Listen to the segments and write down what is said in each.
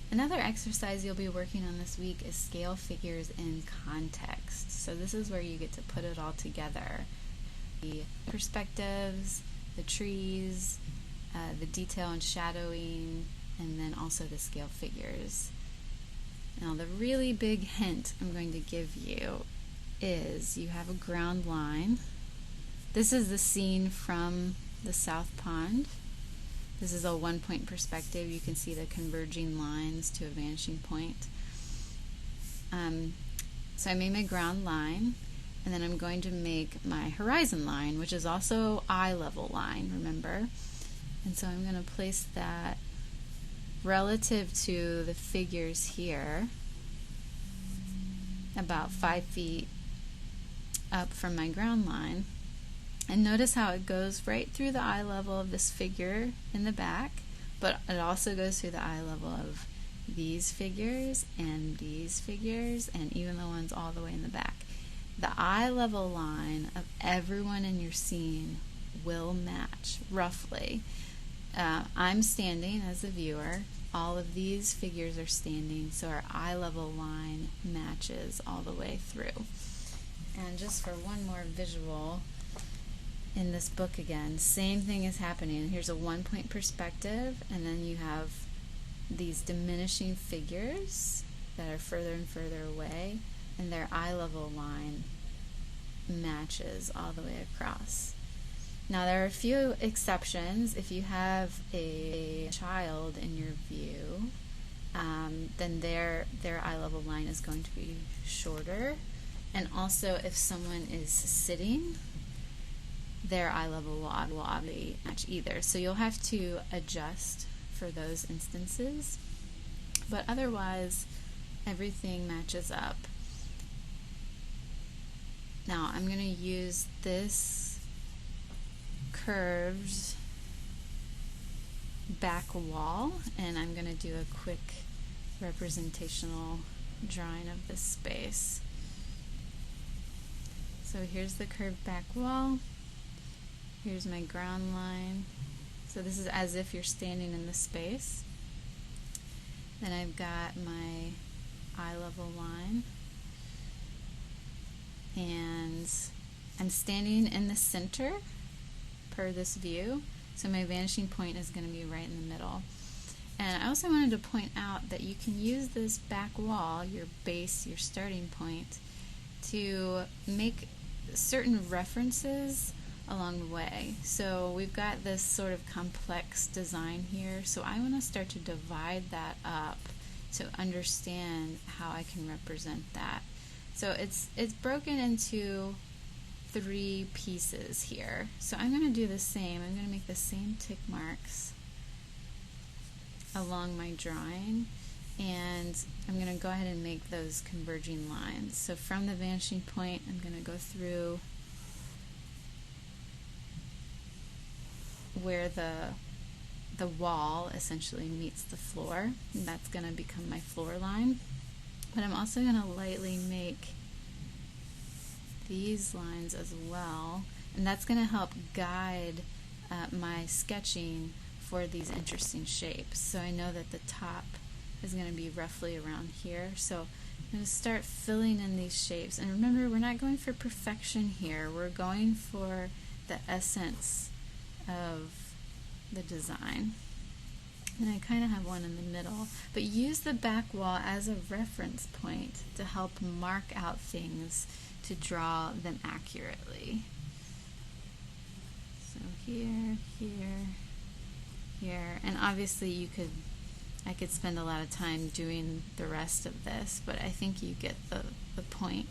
Another exercise you'll be working on this week is scale figures in context. So this is where you get to put it all together. The perspectives, the trees, the detail and shadowing, and then also the scale figures. Now the really big hint I'm going to give you is you have a ground line. This is the scene from the South Pond. This is a one-point perspective. You can see the converging lines to a vanishing point. So I made my ground line, and then I'm going to make my horizon line, which is also eye level line, remember? And so I'm going to place that relative to the figures here, about 5 feet up from my ground line. And notice how it goes right through the eye level of this figure in the back, but it also goes through the eye level of these figures and these figures and even the ones all the way in the back. The eye level line of everyone in your scene will match roughly. I'm standing as the viewer. All of these figures are standing, so our eye level line matches all the way through. And just for one more visual, in this book again, same thing is happening. Here's a one-point perspective, and then you have these diminishing figures that are further and further away, and their eye level line matches all the way across. Now there are a few exceptions. If you have a child in your view, then their eye level line is going to be shorter, and also if someone is sitting, their eye level will obviously match either. So you'll have to adjust for those instances, but otherwise everything matches up. Now I'm going to use this curved back wall, and I'm going to do a quick representational drawing of this space. So here's the curved back wall. Here's my ground line. So this is as if you're standing in the space. Then I've got my eye level line. And I'm standing in the center per this view. So my vanishing point is going to be right in the middle. And I also wanted to point out that you can use this back wall, your base, your starting point, to make certain references along the way. So we've got this sort of complex design here, so I want to start to divide that up to understand how I can represent that. So it's broken into 3 pieces here. So I'm going to do the same. I'm going to make the same tick marks along my drawing, and I'm going to go ahead and make those converging lines. So from the vanishing point, I'm going to go through where the wall essentially meets the floor, and that's going to become my floor line. But I'm also going to lightly make these lines as well, and that's going to help guide my sketching for these interesting shapes. So I know that the top is going to be roughly around here, so I'm going to start filling in these shapes. And remember, we're not going for perfection here, we're going for the essence of the design. And I kind of have one in the middle, but use the back wall as a reference point to help mark out things, to draw them accurately. So here, here, here, and obviously I could spend a lot of time doing the rest of this, but I think you get the point.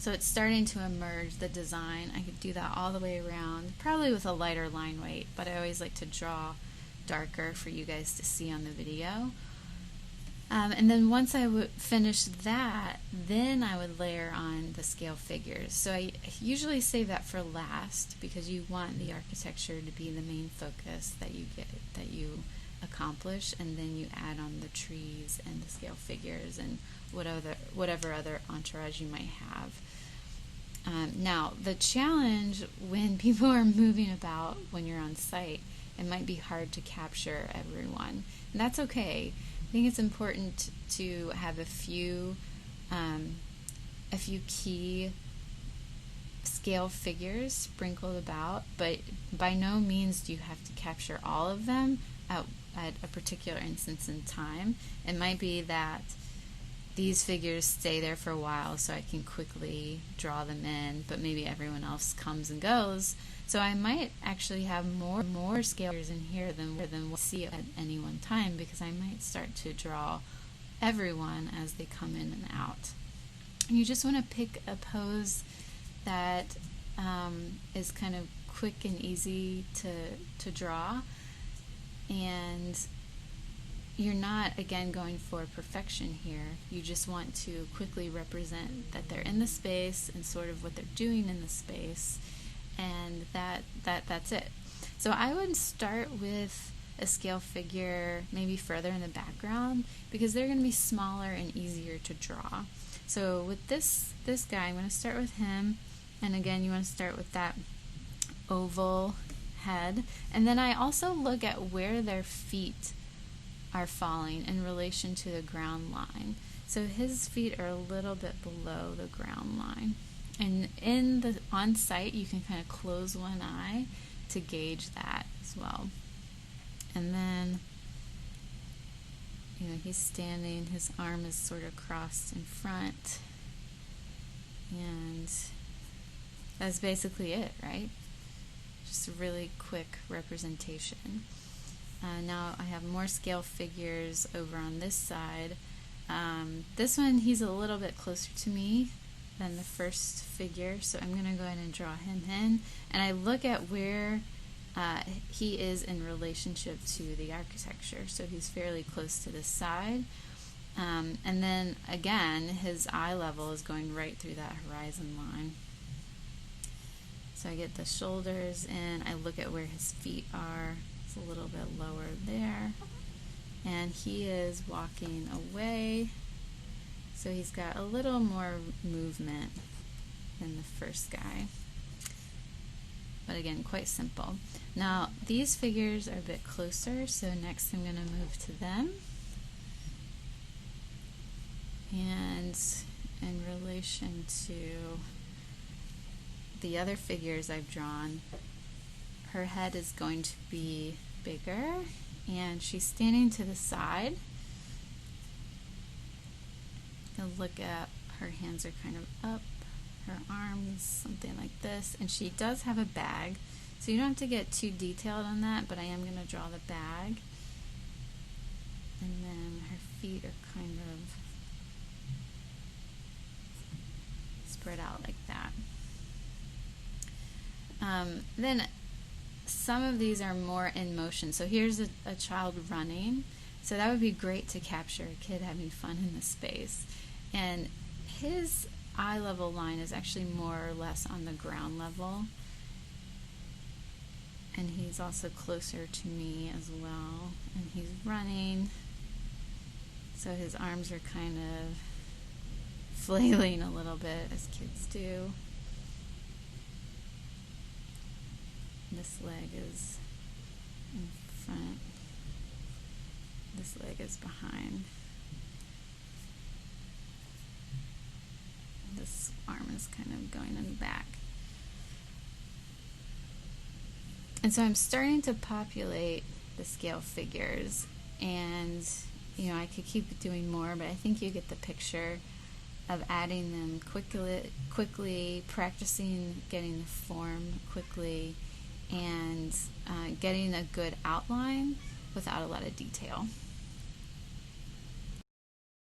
So it's starting to emerge, the design. I could do that all the way around, probably with a lighter line weight, but I always like to draw darker for you guys to see on the video. And then once I would finish that, then I would layer on the scale figures. So I usually save that for last because you want the architecture to be the main focus that you accomplish, and then you add on the trees and the scale figures and whatever other entourage you might have. Now, the challenge when people are moving about when you're on site, it might be hard to capture everyone. And that's okay. I think it's important to have a few key scale figures sprinkled about, but by no means do you have to capture all of them at a particular instance in time. It might be that these figures stay there for a while so I can quickly draw them in, but maybe everyone else comes and goes. So I might actually have more scalers in here than we'll see at any one time, because I might start to draw everyone as they come in and out. And you just want to pick a pose that is kind of quick and easy to draw, and you're not, again, going for perfection here. You just want to quickly represent that they're in the space and sort of what they're doing in the space, and that's it. So I would start with a scale figure maybe further in the background, because they're going to be smaller and easier to draw. So with this guy, I'm going to start with him, and again, you want to start with that oval head, and then I also look at where their feet are falling in relation to the ground line. So his feet are a little bit below the ground line. And on site, you can kind of close one eye to gauge that as well. And then, he's standing, his arm is sort of crossed in front. And that's basically it, right? Just a really quick representation. Now I have more scale figures over on this side. This one, he's a little bit closer to me than the first figure, so I'm going to go ahead and draw him in. And I look at where he is in relationship to the architecture. So he's fairly close to this side. And then, again, his eye level is going right through that horizon line. So I get the shoulders in, I look at where his feet are. It's a little bit lower there, and he is walking away, so he's got a little more movement than the first guy, but again, quite simple. Now these figures are a bit closer, so next I'm going to move to them, and in relation to the other figures I've drawn, her head is going to be bigger, and she's standing to the side. You'll look at her hands are kind of up, her arms, something like this, and she does have a bag, so you don't have to get too detailed on that, but I am going to draw the bag. And then her feet are kind of spread out like that. Then some of these are more in motion. So here's a child running. So that would be great to capture a kid having fun in the space. And his eye level line is actually more or less on the ground level. And he's also closer to me as well. And he's running. So his arms are kind of flailing a little bit, as kids do. This leg is in front. This leg is behind. This arm is kind of going in the back. And so I'm starting to populate the scale figures, and I could keep doing more, but I think you get the picture of adding them quickly, practicing getting the form quickly, and getting a good outline without a lot of detail.